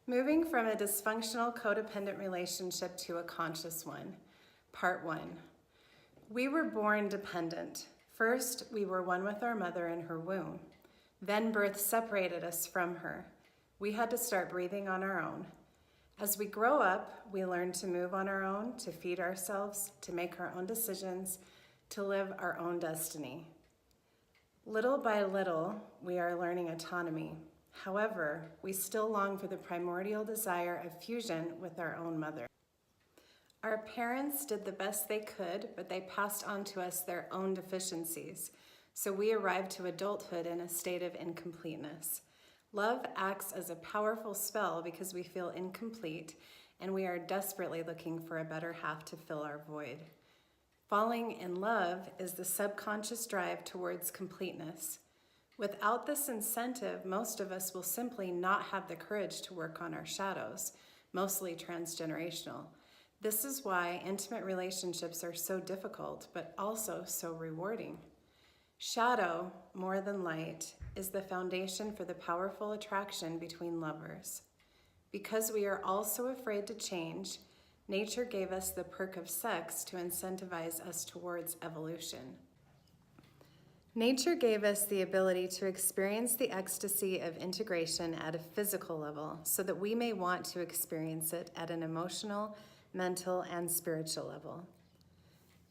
Moving from a dysfunctional codependent relationship to a conscious one. Part 1. We were born dependent. First, we were one with our mother in her womb. Then birth separated us from her. We had to start breathing on our own. As we grow up, we learn to move on our own, to feed ourselves, to make our own decisions, to live our own destiny. Little by little, we are learning autonomy. However, we still long for the primordial desire of fusion with our own mother. Our parents did the best they could, but they passed on to us their own deficiencies. So we arrived to adulthood in a state of incompleteness. Love acts as a powerful spell because we feel incomplete and we are desperately looking for a better half to fill our void. Falling in love is the subconscious drive towards completeness. Without this incentive, most of us will simply not have the courage to work on our shadows, mostly transgenerational. This is why intimate relationships are so difficult, but also so rewarding. Shadow, more than light, is the foundation for the powerful attraction between lovers. Because we are all so afraid to change, nature gave us the perk of sex to incentivize us towards evolution. Nature gave us the ability to experience the ecstasy of integration at a physical level so that we may want to experience it at an emotional, mental, and spiritual level.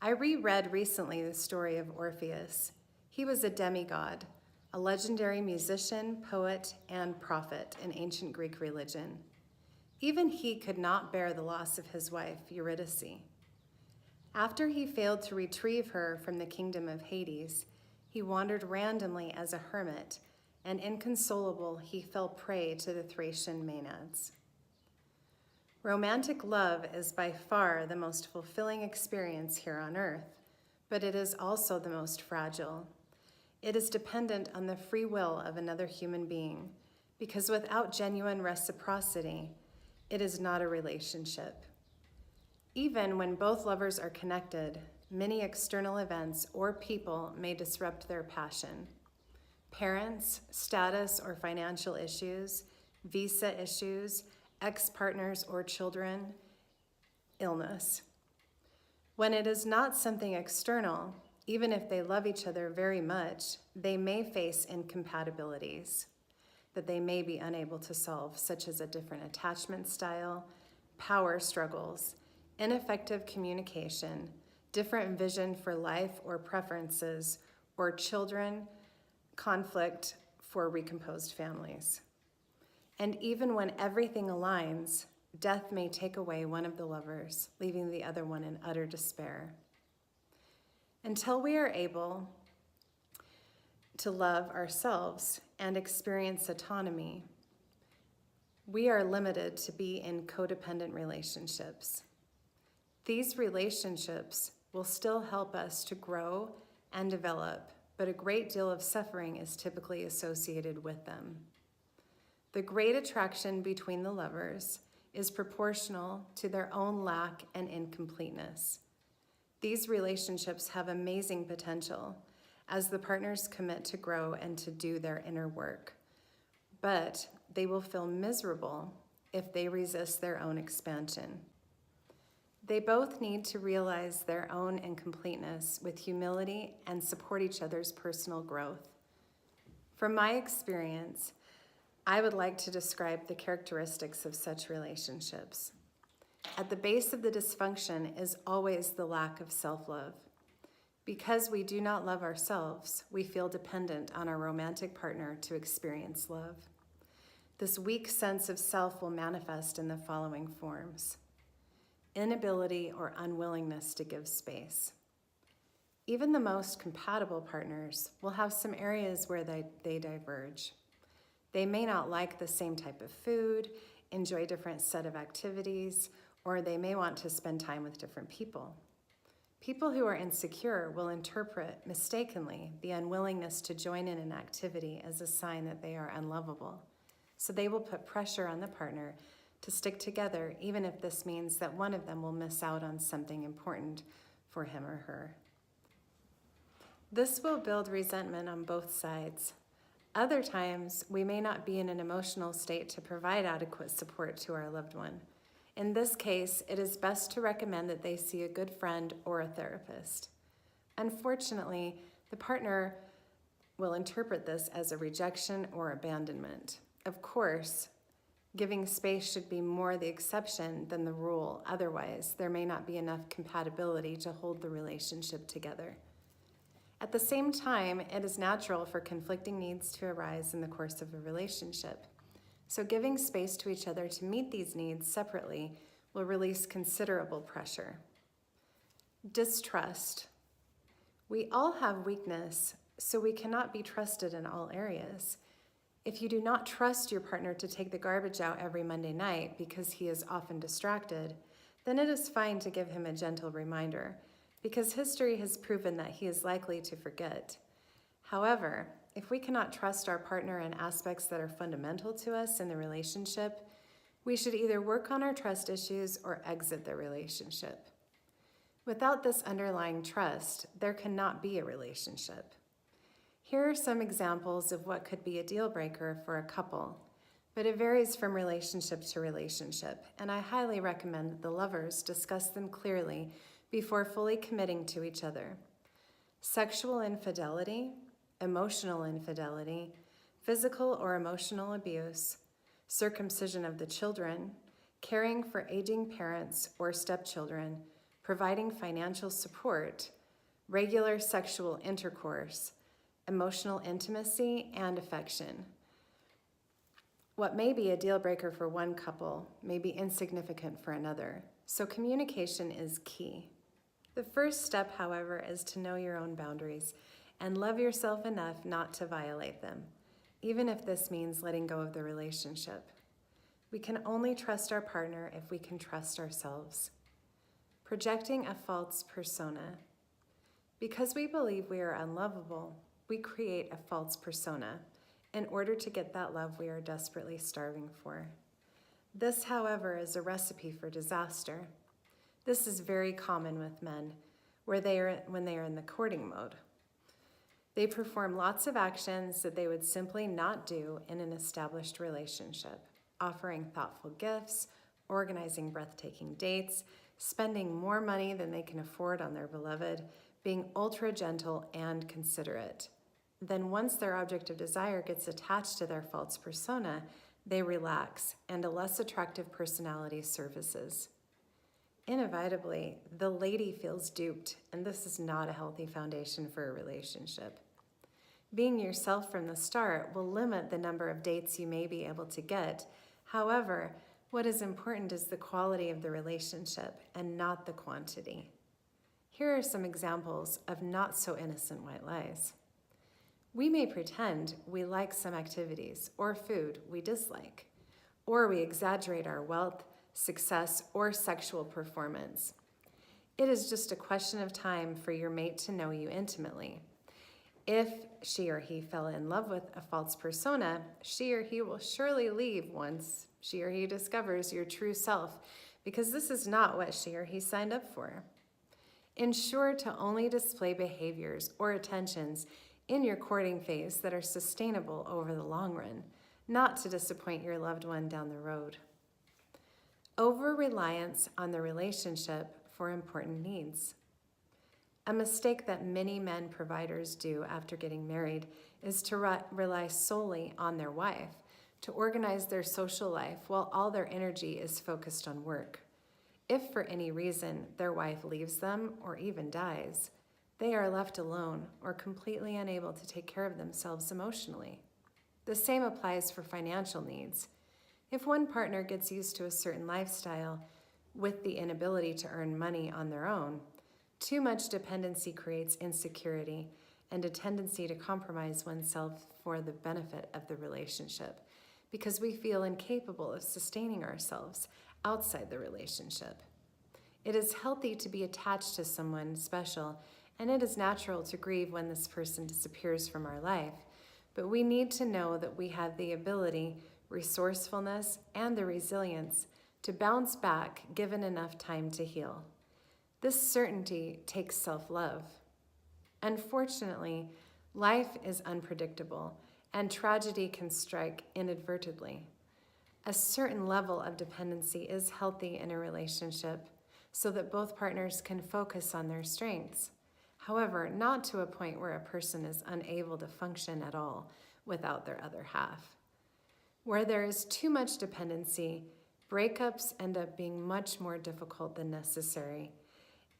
I reread recently the story of Orpheus. He was a demigod, a legendary musician, poet, and prophet in ancient Greek religion. Even he could not bear the loss of his wife, Eurydice. After he failed to retrieve her from the kingdom of Hades, he wandered randomly as a hermit, and inconsolable, he fell prey to the Thracian Maenads. Romantic love is by far the most fulfilling experience here on earth, but it is also the most fragile. It is dependent on the free will of another human being, because without genuine reciprocity, it is not a relationship. Even when both lovers are connected, many external events or people may disrupt their passion. Parents, status or financial issues, visa issues, ex-partners or children, illness. When it is not something external, even if they love each other very much, they may face incompatibilities that they may be unable to solve, such as a different attachment style, power struggles, ineffective communication, different vision for life or preferences, or children, conflict for recomposed families. And even when everything aligns, death may take away one of the lovers, leaving the other one in utter despair. Until we are able to love ourselves and experience autonomy, we are limited to be in codependent relationships. These relationships will still help us to grow and develop, but a great deal of suffering is typically associated with them. The great attraction between the lovers is proportional to their own lack and incompleteness. These relationships have amazing potential as the partners commit to grow and to do their inner work, but they will feel miserable if they resist their own expansion. They both need to realize their own incompleteness with humility and support each other's personal growth. From my experience, I would like to describe the characteristics of such relationships. At the base of the dysfunction is always the lack of self-love. Because we do not love ourselves, we feel dependent on our romantic partner to experience love. This weak sense of self will manifest in the following forms: inability or unwillingness to give space. Even the most compatible partners will have some areas where they diverge. They may not like the same type of food, enjoy a different set of activities, or they may want to spend time with different people. People who are insecure will interpret mistakenly the unwillingness to join in an activity as a sign that they are unlovable. So they will put pressure on the partner to stick together, even if this means that one of them will miss out on something important for him or her. This will build resentment on both sides. Other times, we may not be in an emotional state to provide adequate support to our loved one. In this case, it is best to recommend that they see a good friend or a therapist. Unfortunately, the partner will interpret this as a rejection or abandonment. Of course, giving space should be more the exception than the rule. Otherwise, there may not be enough compatibility to hold the relationship together. At the same time, it is natural for conflicting needs to arise in the course of a relationship. So giving space to each other to meet these needs separately will release considerable pressure. Distrust. We all have weakness, so we cannot be trusted in all areas. If you do not trust your partner to take the garbage out every Monday night because he is often distracted, then it is fine to give him a gentle reminder, because history has proven that he is likely to forget. However, if we cannot trust our partner in aspects that are fundamental to us in the relationship, we should either work on our trust issues or exit the relationship. Without this underlying trust, there cannot be a relationship. Here are some examples of what could be a deal breaker for a couple, but it varies from relationship to relationship, and I highly recommend that the lovers discuss them clearly before fully committing to each other. Sexual infidelity, emotional infidelity, physical or emotional abuse, circumcision of the children, caring for aging parents or stepchildren, providing financial support, regular sexual intercourse, emotional intimacy, and affection. What may be a deal breaker for one couple may be insignificant for another, so communication is key. The first step, however, is to know your own boundaries and love yourself enough not to violate them, even if this means letting go of the relationship. We can only trust our partner if we can trust ourselves. Projecting a false persona. Because we believe we are unlovable, we create a false persona in order to get that love we are desperately starving for. This, however, is a recipe for disaster. This is very common with men when they are in the courting mode. They perform lots of actions that they would simply not do in an established relationship, offering thoughtful gifts, organizing breathtaking dates, spending more money than they can afford on their beloved, being ultra gentle and considerate. Then once their object of desire gets attached to their false persona, they relax and a less attractive personality surfaces. Inevitably, the lady feels duped, and this is not a healthy foundation for a relationship. Being yourself from the start will limit the number of dates you may be able to get. However, what is important is the quality of the relationship and not the quantity. Here are some examples of not so innocent white lies. We may pretend we like some activities or food we dislike, or we exaggerate our wealth, success, or sexual performance. It is just a question of time for your mate to know you intimately. If she or he fell in love with a false persona, she or he will surely leave once she or he discovers your true self, because this is not what she or he signed up for. Ensure to only display behaviors or attentions in your courting phase that are sustainable over the long run, not to disappoint your loved one down the road. Over-reliance on the relationship for important needs. A mistake that many men providers do after getting married is to rely solely on their wife to organize their social life while all their energy is focused on work. If for any reason their wife leaves them or even dies, they are left alone or completely unable to take care of themselves emotionally. The same applies for financial needs. If one partner gets used to a certain lifestyle with the inability to earn money on their own, too much dependency creates insecurity and a tendency to compromise oneself for the benefit of the relationship, because we feel incapable of sustaining ourselves outside the relationship. It is healthy to be attached to someone special, and it is natural to grieve when this person disappears from our life, but we need to know that we have the ability, resourcefulness, and the resilience to bounce back given enough time to heal. This certainty takes self-love. Unfortunately, life is unpredictable, and tragedy can strike inadvertently. A certain level of dependency is healthy in a relationship so that both partners can focus on their strengths. However, not to a point where a person is unable to function at all without their other half. Where there is too much dependency, breakups end up being much more difficult than necessary,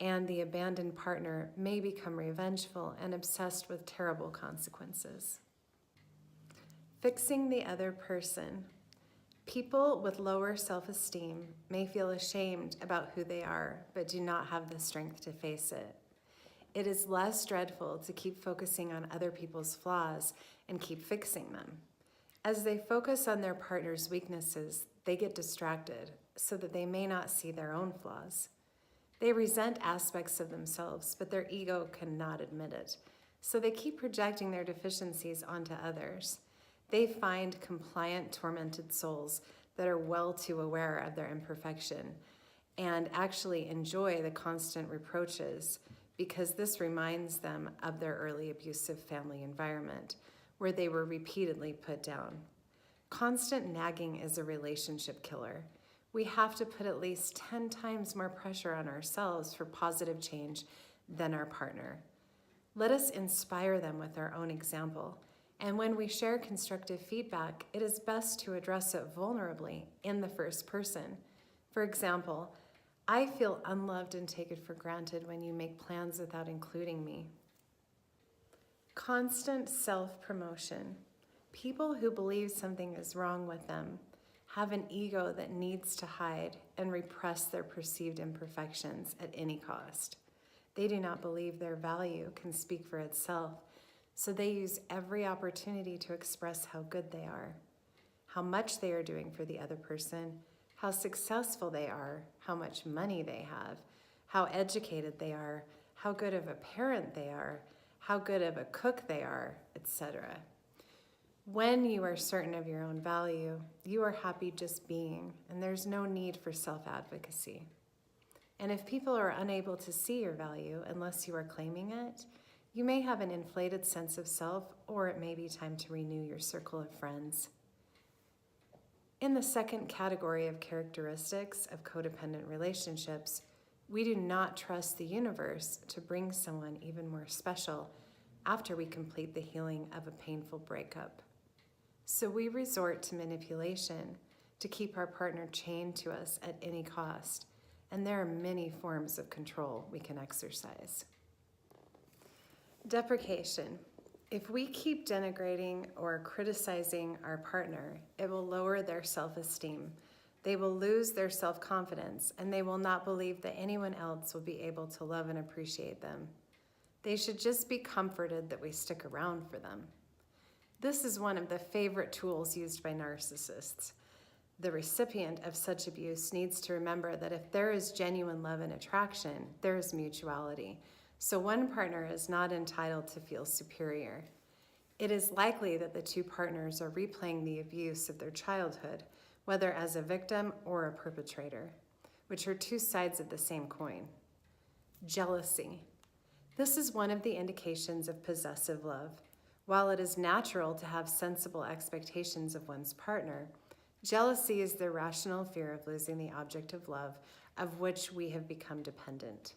and the abandoned partner may become revengeful and obsessed with terrible consequences. Fixing the other person. People with lower self-esteem may feel ashamed about who they are, but do not have the strength to face it. It is less dreadful to keep focusing on other people's flaws and keep fixing them. As they focus on their partner's weaknesses, they get distracted so that they may not see their own flaws. They resent aspects of themselves, but their ego cannot admit it, so they keep projecting their deficiencies onto others. They find compliant, tormented souls that are well too aware of their imperfection and actually enjoy the constant reproaches because this reminds them of their early abusive family environment where they were repeatedly put down. Constant nagging is a relationship killer. We have to put at least 10 times more pressure on ourselves for positive change than our partner. Let us inspire them with our own example. And when we share constructive feedback, it is best to address it vulnerably in the first person. For example, I feel unloved and taken for granted when you make plans without including me. Constant self-promotion. People who believe something is wrong with them have an ego that needs to hide and repress their perceived imperfections at any cost. They do not believe their value can speak for itself, so they use every opportunity to express how good they are, how much they are doing for the other person, how successful they are, how much money they have, how educated they are, how good of a parent they are, how good of a cook they are, etc. When you are certain of your own value, you are happy just being, and there's no need for self-advocacy. And if people are unable to see your value unless you are claiming it, you may have an inflated sense of self, or it may be time to renew your circle of friends. In the second category of characteristics of codependent relationships, we do not trust the universe to bring someone even more special after we complete the healing of a painful breakup. So we resort to manipulation to keep our partner chained to us at any cost, and there are many forms of control we can exercise. Deprecation. If we keep denigrating or criticizing our partner, it will lower their self-esteem. They will lose their self-confidence, and they will not believe that anyone else will be able to love and appreciate them. They should just be comforted that we stick around for them. This is one of the favorite tools used by narcissists. The recipient of such abuse needs to remember that if there is genuine love and attraction, there is mutuality. So one partner is not entitled to feel superior. It is likely that the two partners are replaying the abuse of their childhood, whether as a victim or a perpetrator, which are two sides of the same coin. Jealousy. This is one of the indications of possessive love. While it is natural to have sensible expectations of one's partner, jealousy is the irrational fear of losing the object of love of which we have become dependent.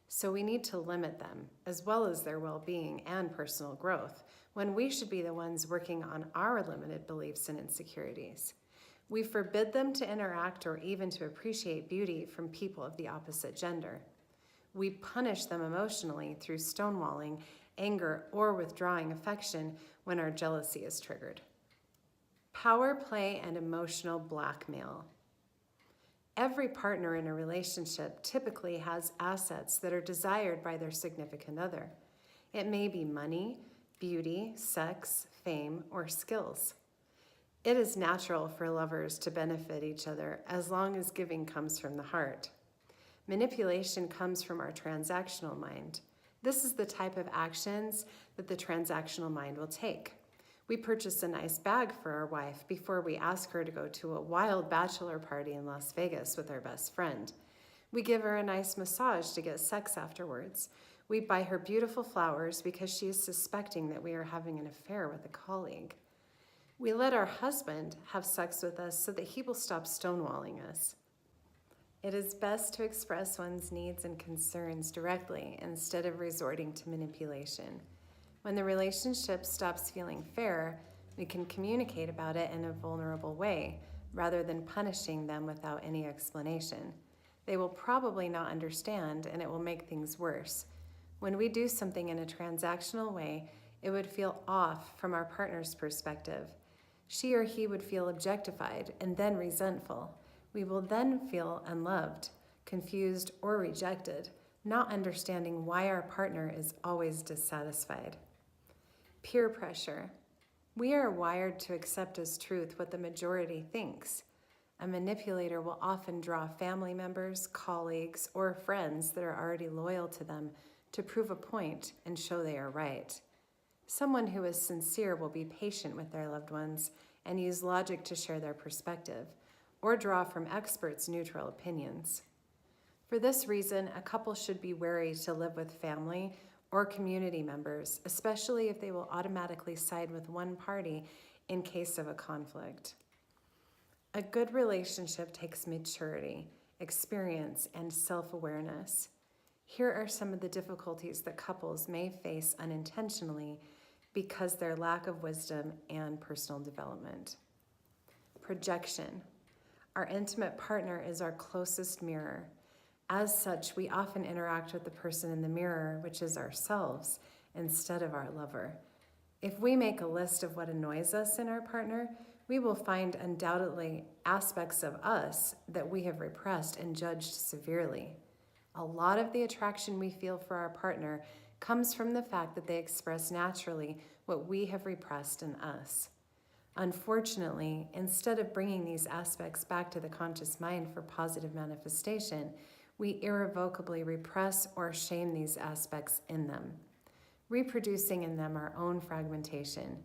So we need to limit them, as well as their well-being and personal growth, when we should be the ones working on our limited beliefs and insecurities. We forbid them to interact or even to appreciate beauty from people of the opposite gender. We punish them emotionally through stonewalling, anger, or withdrawing affection when our jealousy is triggered. Power play and emotional blackmail. Every partner in a relationship typically has assets that are desired by their significant other. It may be money, beauty, sex, fame, or skills. It is natural for lovers to benefit each other as long as giving comes from the heart. Manipulation comes from our transactional mind. This is the type of actions that the transactional mind will take. We purchase a nice bag for our wife before we ask her to go to a wild bachelor party in Las Vegas with our best friend. We give her a nice massage to get sex afterwards. We buy her beautiful flowers because she is suspecting that we are having an affair with a colleague. We let our husband have sex with us so that he will stop stonewalling us. It is best to express one's needs and concerns directly instead of resorting to manipulation. When the relationship stops feeling fair, we can communicate about it in a vulnerable way rather than punishing them without any explanation. They will probably not understand, and it will make things worse. When we do something in a transactional way, it would feel off from our partner's perspective. She or he would feel objectified and then resentful. We will then feel unloved, confused, or rejected, not understanding why our partner is always dissatisfied. Peer pressure. We are wired to accept as truth what the majority thinks. A manipulator will often draw family members, colleagues, or friends that are already loyal to them to prove a point and show they are right. Someone who is sincere will be patient with their loved ones and use logic to share their perspective, or draw from experts' neutral opinions. For this reason, a couple should be wary to live with family or community members, especially if they will automatically side with one party in case of a conflict. A good relationship takes maturity, experience, and self-awareness. Here are some of the difficulties that couples may face unintentionally because their lack of wisdom and personal development. Projection. Our intimate partner is our closest mirror. As such, we often interact with the person in the mirror, which is ourselves, instead of our lover. If we make a list of what annoys us in our partner, we will find undoubtedly aspects of us that we have repressed and judged severely. A lot of the attraction we feel for our partner comes from the fact that they express naturally what we have repressed in us. Unfortunately, instead of bringing these aspects back to the conscious mind for positive manifestation, we irrevocably repress or shame these aspects in them, reproducing in them our own fragmentation.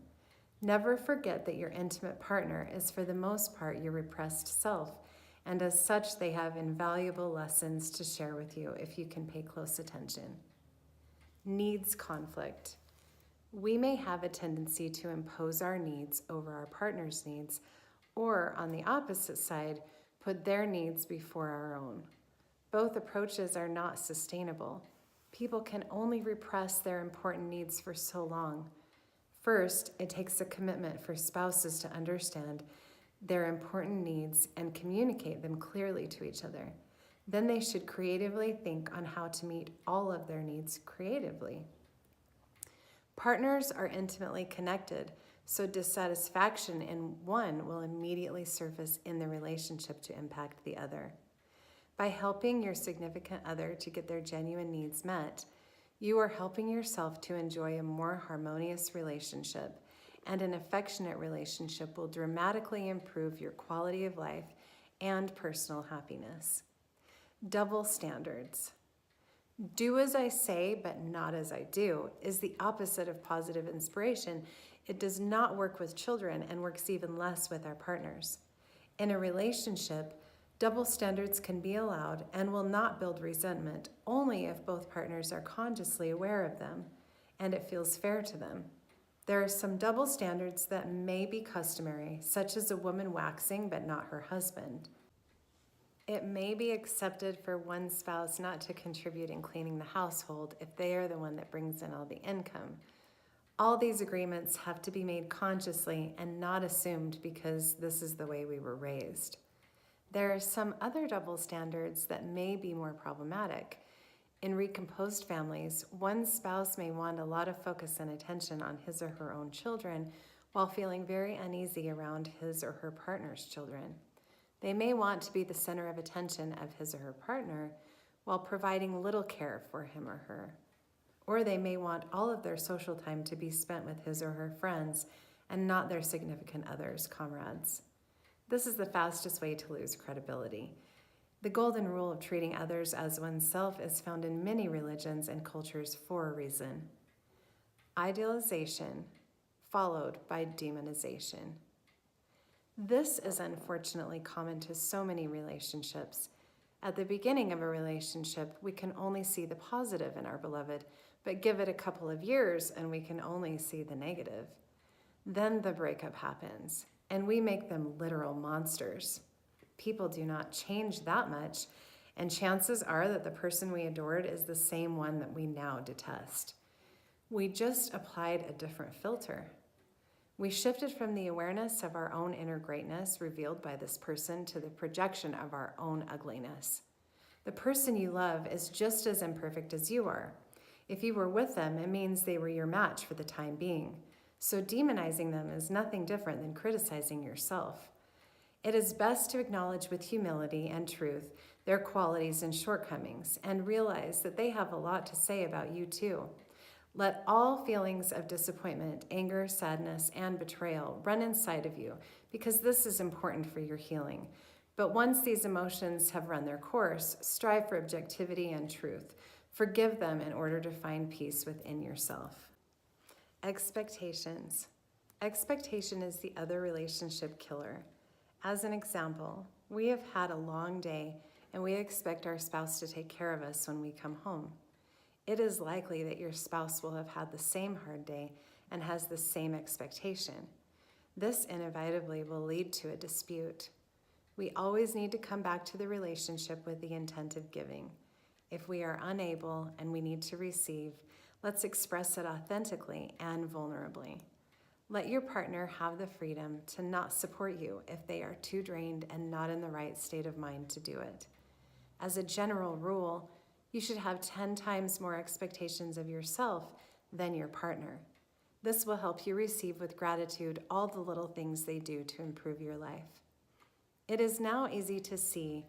Never forget that your intimate partner is for the most part your repressed self, and as such they have invaluable lessons to share with you if you can pay close attention. Needs conflict. We may have a tendency to impose our needs over our partner's needs, or on the opposite side, put their needs before our own. Both approaches are not sustainable. People can only repress their important needs for so long. First, it takes a commitment for spouses to understand their important needs and communicate them clearly to each other. Then they should creatively think on how to meet all of their needs creatively. Partners are intimately connected, so dissatisfaction in one will immediately surface in the relationship to impact the other. By helping your significant other to get their genuine needs met, you are helping yourself to enjoy a more harmonious relationship, and an affectionate relationship will dramatically improve your quality of life and personal happiness. Double standards. Do as I say, but not as I do is the opposite of positive inspiration. It does not work with children and works even less with our partners. In a relationship, double standards can be allowed and will not build resentment only if both partners are consciously aware of them and it feels fair to them. There are some double standards that may be customary, such as a woman waxing but not her husband. It may be accepted for one spouse not to contribute in cleaning the household if they are the one that brings in all the income. All these agreements have to be made consciously and not assumed because this is the way we were raised. There are some other double standards that may be more problematic. In recomposed families, one spouse may want a lot of focus and attention on his or her own children while feeling very uneasy around his or her partner's children. They may want to be the center of attention of his or her partner while providing little care for him or her. Or they may want all of their social time to be spent with his or her friends and not their significant other's comrades. This is the fastest way to lose credibility. The golden rule of treating others as oneself is found in many religions and cultures for a reason. Idealization followed by demonization. This is unfortunately common to so many relationships. At the beginning of a relationship, we can only see the positive in our beloved, but give it a couple of years and we can only see the negative. Then the breakup happens, and we make them literal monsters. People do not change that much, and chances are that the person we adored is the same one that we now detest. We just applied a different filter. We shifted from the awareness of our own inner greatness revealed by this person to the projection of our own ugliness. The person you love is just as imperfect as you are. If you were with them, it means they were your match for the time being. So demonizing them is nothing different than criticizing yourself. It is best to acknowledge with humility and truth their qualities and shortcomings and realize that they have a lot to say about you too. Let all feelings of disappointment, anger, sadness, and betrayal run inside of you because this is important for your healing. But once these emotions have run their course, strive for objectivity and truth. Forgive them in order to find peace within yourself. Expectations. Expectation is the other relationship killer. As an example, we have had a long day and we expect our spouse to take care of us when we come home. It is likely that your spouse will have had the same hard day and has the same expectation. This inevitably will lead to a dispute. We always need to come back to the relationship with the intent of giving. If we are unable and we need to receive, let's express it authentically and vulnerably. Let your partner have the freedom to not support you if they are too drained and not in the right state of mind to do it. As a general rule, you should have 10 times more expectations of yourself than your partner. This will help you receive with gratitude all the little things they do to improve your life. It is now easy to see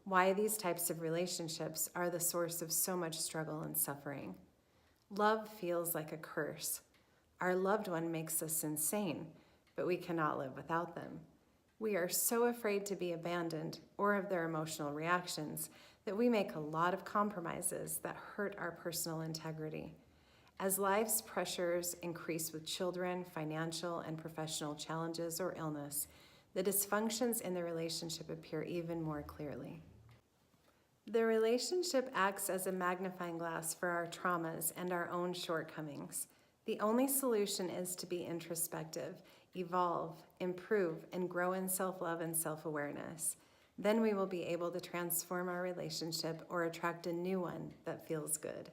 why these types of relationships are the source of so much struggle and suffering. Love feels like a curse. Our loved one makes us insane, but we cannot live without them. We are so afraid to be abandoned or of their emotional reactions that we make a lot of compromises that hurt our personal integrity. As life's pressures increase with children, financial and professional challenges, or illness, the dysfunctions in the relationship appear even more clearly. The relationship acts as a magnifying glass for our traumas and our own shortcomings. The only solution is to be introspective, evolve, improve, and grow in self-love and self-awareness. Then we will be able to transform our relationship or attract a new one that feels good.